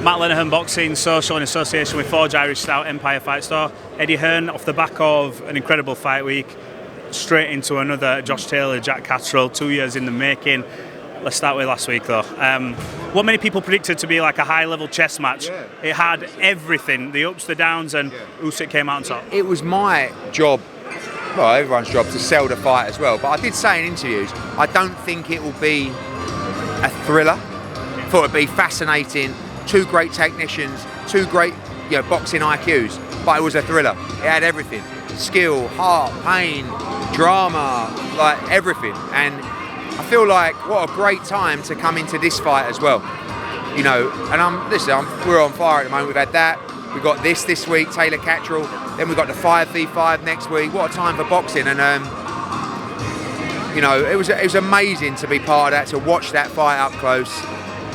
Matt Lenihan Boxing, social in association with Forged Irish Stout, Empire Fight Store. Eddie Hearn, off the back of an incredible fight week, straight into another Josh Taylor, Jack Catterall, 2 years in the making. Let's start with last week though. What many people predicted to be like a high-level chess match, it had everything, the ups, the downs, and Usyk came out on top. It was my job, well, everyone's job, to sell the fight as well. But I did say in interviews, I don't think it will be a thriller. I thought it'd be fascinating. Two great technicians, two great boxing IQs, but it was a thriller. It had everything: skill, heart, pain, drama, like everything. And I feel like what a great time to come into this fight as well. And we're on fire at the moment. We've had that. We got this week, Taylor Catterall. Then we got the 5v5 next week. What a time for boxing! And it was amazing to be part of that, to watch that fight up close.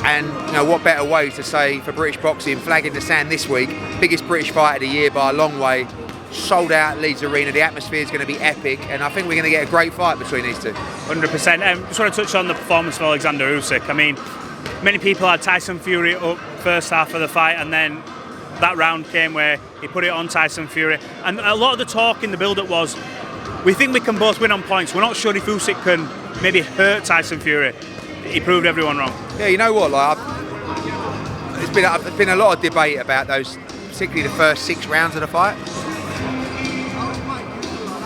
And what better way to say for British boxing, flag in the sand this week, biggest British fight of the year by a long way, sold out Leeds Arena, the atmosphere is going to be epic, and I think we're going to get a great fight between these two. 100%. Just want to touch on the performance of Oleksandr Usyk. I mean, many people had Tyson Fury up first half of the fight, and then that round came where he put it on Tyson Fury, and a lot of the talk in the build-up was, we think we can both win on points, we're not sure if Usyk can maybe hurt Tyson Fury. He proved everyone wrong. Yeah, you know what? There's been a lot of debate about those, particularly the first 6 rounds of the fight.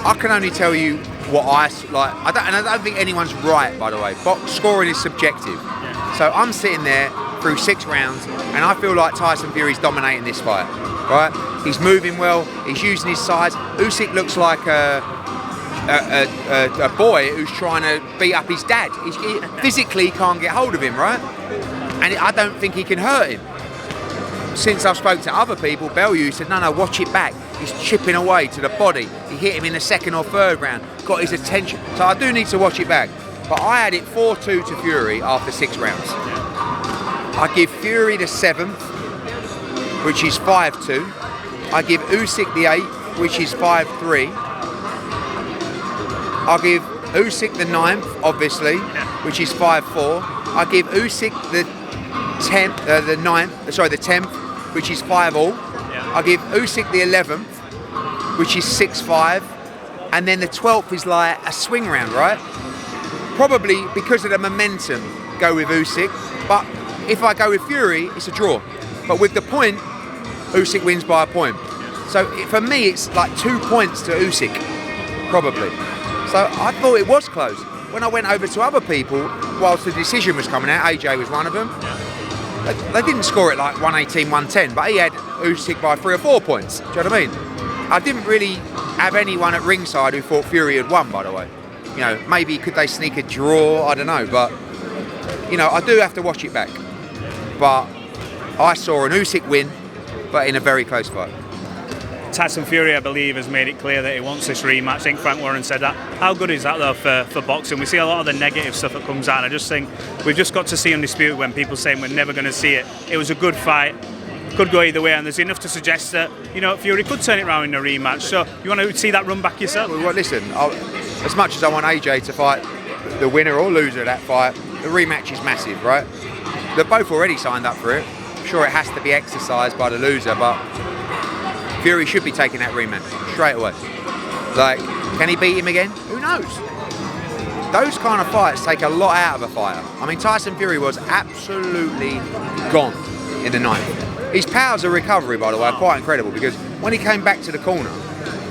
I can only tell you what I like. I don't think anyone's right, by the way. Box scoring is subjective. Yeah. So I'm sitting there through 6 rounds, and I feel like Tyson Fury's dominating this fight. Right? He's moving well. He's using his size. Usyk looks like a boy who's trying to beat up his dad. He physically can't get hold of him, right? And I don't think he can hurt him. Since I've spoke to other people, Bellew said, no, watch it back. He's chipping away to the body. He hit him in the 2nd or 3rd round, got his attention. So I do need to watch it back. But I had it 4-2 to Fury after 6 rounds. I give Fury the 7th, which is 5-2. I give Usyk the 8th, which is 5-3. I'll give Usyk the 9th, obviously, which is 5-4. I give Usyk the 10th, which is 5-all. I give Usyk the 11th, which is 6-5, and then the 12th is like a swing round, right? Probably because of the momentum, go with Usyk. But if I go with Fury, it's a draw. But with the point, Usyk wins by a point. So for me, it's like 2 points to Usyk, probably. So I thought it was close. When I went over to other people, whilst the decision was coming out, AJ was one of them, they didn't score it like 118-110, but he had Usyk by 3 or 4 points. Do you know what I mean? I didn't really have anyone at ringside who thought Fury had won, by the way. Maybe could they sneak a draw? I don't know, but I do have to watch it back. But I saw an Usyk win, but in a very close fight. Tyson Fury, I believe, has made it clear that he wants this rematch. I think Frank Warren said that. How good is that, though, for boxing? We see a lot of the negative stuff that comes out. I just think we've just got to see Undisputed when people saying we're never going to see it. It was a good fight. Could go either way, and there's enough to suggest that Fury could turn it around in a rematch. So you want to see that run back yourself? Well, listen, as much as I want AJ to fight the winner or loser of that fight, the rematch is massive, right? They're both already signed up for it. I'm sure it has to be exercised by the loser, but Fury should be taking that rematch straight away. Like, can he beat him again? Who knows? Those kind of fights take a lot out of a fighter. I mean, Tyson Fury was absolutely gone in the 9th. His powers of recovery, by the way, are quite incredible, because when he came back to the corner,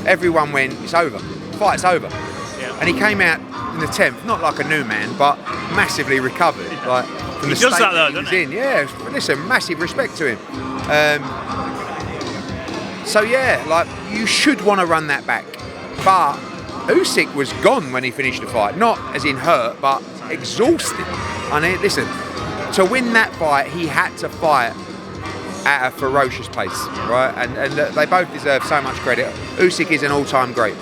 everyone went, it's over. The fight's over. Yeah. And he came out in the 10th, not like a new man, but massively recovered. Like, from the he does that though, doesn't he? Yeah, listen, massive respect to him. So yeah, like, you should want to run that back. But Usyk was gone when he finished the fight. Not as in hurt, but exhausted. I mean, listen, to win that fight, he had to fight at a ferocious pace, right? And they both deserve so much credit. Usyk is an all-time great.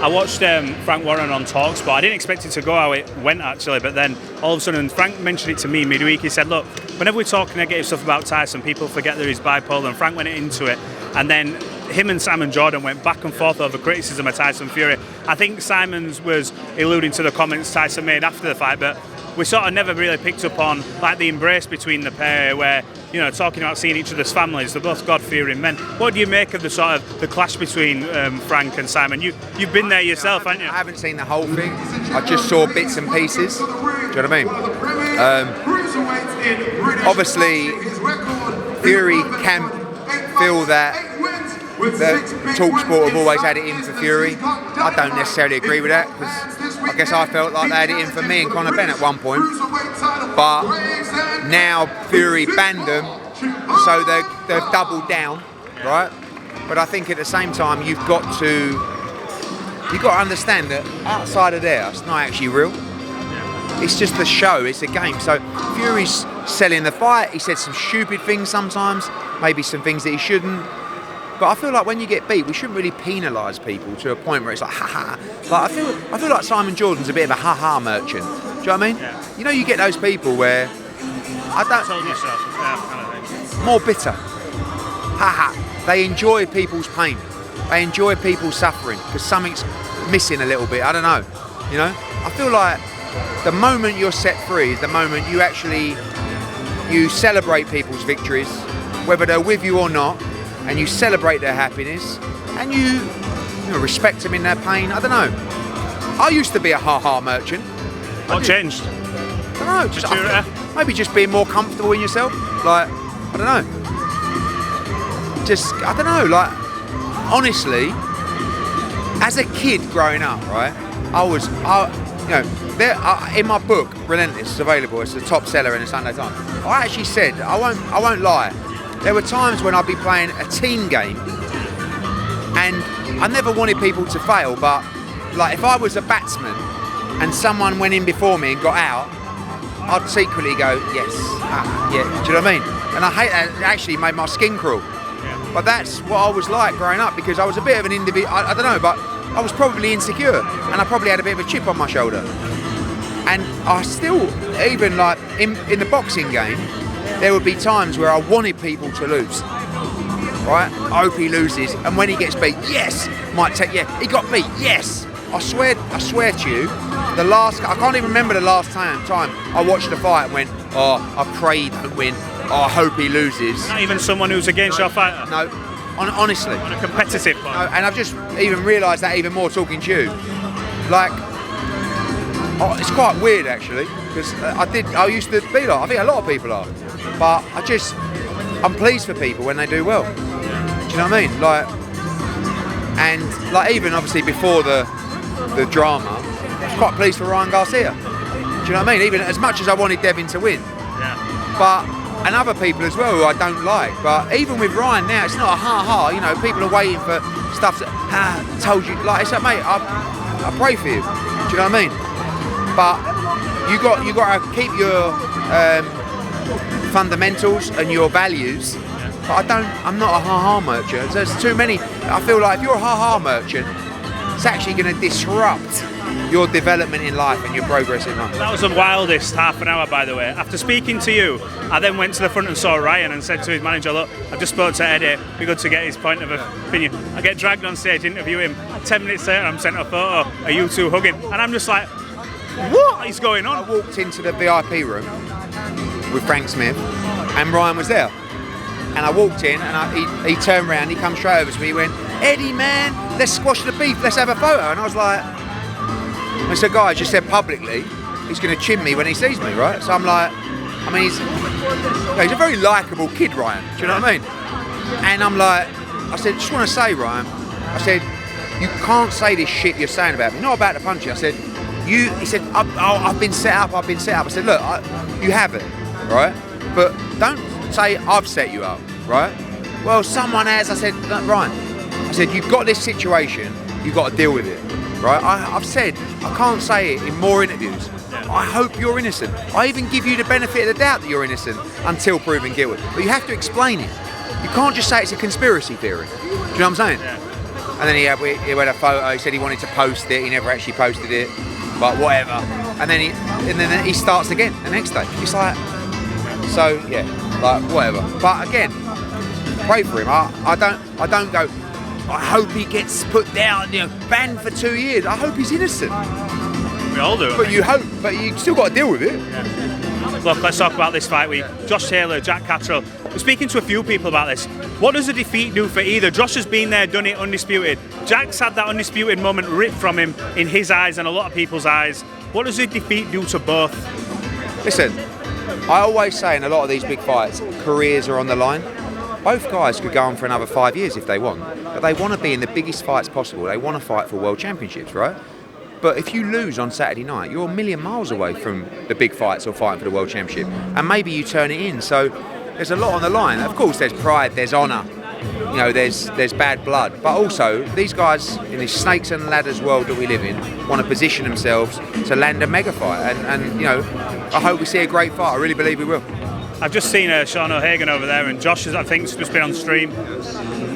I watched Frank Warren on TalkSport. I didn't expect it to go how it went, actually, but then all of a sudden, Frank mentioned it to me midweek. He said, look, whenever we talk negative stuff about Tyson, people forget that he's bipolar, and Frank went into it. And then him and Simon Jordan went back and forth over criticism of Tyson Fury. I think Simons was alluding to the comments Tyson made after the fight, but we sort of never really picked up on like the embrace between the pair, where talking about seeing each other's families. They're both God-fearing men. What do you make of the sort of the clash between Frank and Simon? You've been there yourself, haven't you? I haven't seen the whole thing. I just saw bits and pieces. Do you know what I mean? Obviously, Fury can feel that TalkSport have always had it in for Fury. I don't necessarily agree with that, because I guess I felt like they had it in for me and Conor Benn at one point. But now Fury banned them, so they've doubled down, right? But I think at the same time you've got to understand that outside of there, it's not actually real. It's just a show, it's a game. So Fury's selling the fight. He said some stupid things sometimes, maybe some things that he shouldn't. But I feel like when you get beat, we shouldn't really penalise people to a point where it's like, ha-ha. Like, I feel like Simon Jordan's a bit of a ha-ha merchant. Do you know what I mean? Yeah. You get those people where more bitter. Ha-ha. They enjoy people's pain. They enjoy people's suffering because something's missing a little bit. I don't know. I feel like the moment you're set free is the moment you celebrate people's victories, whether they're with you or not. And you celebrate their happiness, and you respect them in their pain. I don't know. I used to be a ha-ha merchant. What changed? I don't know. Maybe just being more comfortable in yourself. Like, I don't know. I don't know. Like, honestly, as a kid growing up, right? In my book, Relentless, it's available. It's the top seller in the Sunday Times. I actually said, I won't lie. There were times when I'd be playing a team game and I never wanted people to fail, but like if I was a batsman and someone went in before me and got out, I'd secretly go, yes, yeah, do you know what I mean? And I hate that. It actually made my skin crawl. Yeah. But that's what I was like growing up, because I was a bit of an individual, I don't know, but I was probably insecure and I probably had a bit of a chip on my shoulder. And I still, even like in the boxing game, there would be times where I wanted people to lose, right? I hope he loses, and when he gets beat, yes, he got beat, yes. I swear to you, I can't even remember the last time I watched a fight and went, oh, I pray he don't win, oh, I hope he loses. Not even someone who's against your fighter? No, honestly. On a competitive point. No, and I've just even realised that even more talking to you. Like, it's quite weird actually, because I used to be like, I think a lot of people are. But I'm pleased for people when they do well. Do you know what I mean? Like, and like even obviously before the drama, I was quite pleased for Ryan Garcia. Do you know what I mean? Even as much as I wanted Devin to win. Yeah. But, and other people as well who I don't like. But even with Ryan now, it's not a ha-ha. People are waiting for stuff that, told you. Like, it's like, mate, I pray for you. Do you know what I mean? But you got to keep your fundamentals and your values, but I'm not a ha-ha merchant. There's too many. I feel like if you're a ha-ha merchant, it's actually going to disrupt your development in life and your progress in life. That was the wildest half an hour, by the way. After speaking to you, I then went to the front and saw Ryan and said to his manager, look, I've just spoke to Eddie, it'd be good to get his point of opinion. I get dragged on stage, interview him. 10 minutes later, I'm sent a photo of you two hugging, and I'm just like, what is going on? I walked into the VIP room with Frank Smith, and Ryan was there. And I walked in, and he turned around, he come straight over to me, he went, Eddie, man, let's squash the beef, let's have a photo. And I was like, it's a guy just said publicly, he's going to chin me when he sees me, right? So I'm like, he's a very likeable kid, Ryan, do you know what I mean? And I'm like, I said, just want to say, Ryan, I said, you can't say this shit you're saying about me, not about to punch you. I said, he said, I've been set up. I said, look, you haven't, right? But don't say I've set you up, right? Well, someone has. I said, look, Ryan, I said, you've got this situation, you've got to deal with it, right? I've said, I can't say it in more interviews. I hope you're innocent. I even give you the benefit of the doubt that you're innocent until proven guilty. But you have to explain it. You can't just say it's a conspiracy theory. Do you know what I'm saying? Yeah. And then he had a photo, he said he wanted to post it, he never actually posted it. But whatever, and then he starts again the next day. It's like, so yeah, like whatever. But again, pray for him. I don't go, I hope he gets put down, banned for 2 years. I hope he's innocent. We all do. But you hope, but you still got to deal with it. Yeah. Look, let's talk about this fight week. Josh Taylor, Jack Catterall. We're speaking to a few people about this. What does a defeat do for either? Josh has been there, done it, undisputed. Jack's had that undisputed moment ripped from him in his eyes and a lot of people's eyes. What does a defeat do to both? Listen, I always say in a lot of these big fights, careers are on the line. Both guys could go on for another 5 years if they want, but they want to be in the biggest fights possible. They want to fight for world championships, right? But if you lose on Saturday night, you're a million miles away from the big fights or fighting for the world championship, and maybe you turn it in. So there's a lot on the line. Of course, there's pride, there's honour, you know, there's bad blood, but also these guys in this snakes and ladders world that we live in want to position themselves to land a mega fight, and you know, I hope we see a great fight. I really believe we will. I've just seen Sean O'Hagan over there, and Josh has, I think, just been on stream.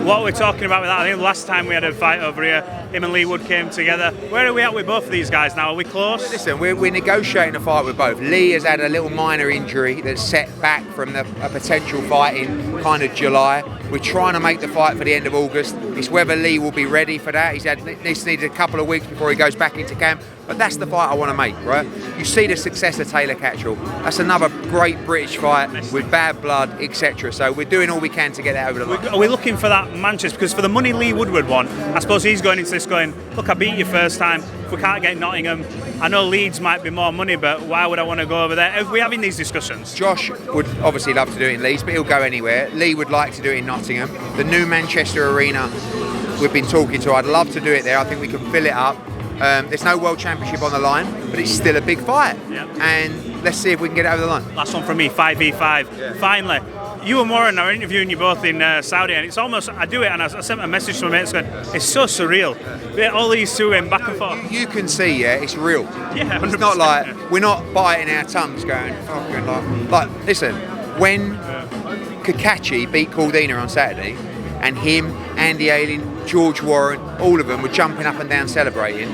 What we're talking about with that, I think last time we had a fight over here, him and Lee Wood came together. Where are we at with both of these guys now? Are we close? Listen, we're negotiating a fight with both. Lee has had a little minor injury that's set back from a potential fight in kind of July. We're trying to make the fight for the end of August. It's whether Lee will be ready for that. He's needed a couple of weeks before he goes back into camp. But that's the fight I want to make, right? You see the success of Taylor Catterall. That's another great British fight with bad blood, etc. So we're doing all we can to get that over the line. Are we looking for that Manchester? Because for the money Lee Woodward won, I suppose he's going into this going, look, I beat you first time. If we can't get Nottingham, I know Leeds might be more money, but why would I want to go over there? Are we having these discussions? Josh would obviously love to do it in Leeds, but he'll go anywhere. Lee would like to do it in Nottingham. The new Manchester Arena we've been talking to, I'd love to do it there. I think we can fill it up. There's no World Championship on the line, but it's still a big fight. Yeah. And let's see if we can get it over the line. Last one from me, 5v5. Yeah. Finally, you and Warren are interviewing you both in Saudi, and it's almost, I do it and I sent a message to my mates going, it's so surreal. All these two going back and forth. You can see, yeah, it's real. Yeah, 100%. It's not like, we're not biting our tongues going, fucking like, listen, when Kakachi beat Cordina on Saturday, and him, Andy Ayling, George Warren, all of them were jumping up and down celebrating,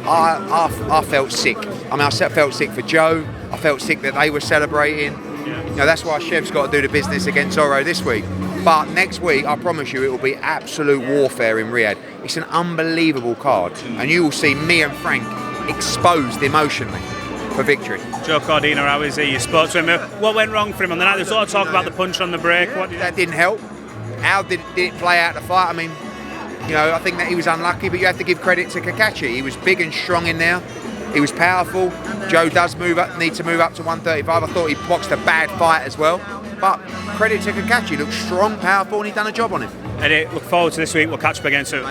I felt sick. I mean, I felt sick for Joe. I felt sick that they were celebrating. Yeah. You know, that's why Chev's got to do the business against Zorro this week. But next week, I promise you, it will be absolute warfare in Riyadh. It's an unbelievable card, and you will see me and Frank exposed emotionally for victory. Joe Cordina, how is he? You spoke to him. What went wrong for him on the night? There's a lot of talk about the punch on the break. That didn't help. How did it play out the fight? I mean, you know, I think that he was unlucky, but you have to give credit to Kakachi. He was big and strong in there. He was powerful. Joe does need to move up to 135. I thought he boxed a bad fight as well. But credit to Kakachi. He looked strong, powerful, and he done a job on him. Eddie, look forward to this week. We'll catch up again soon.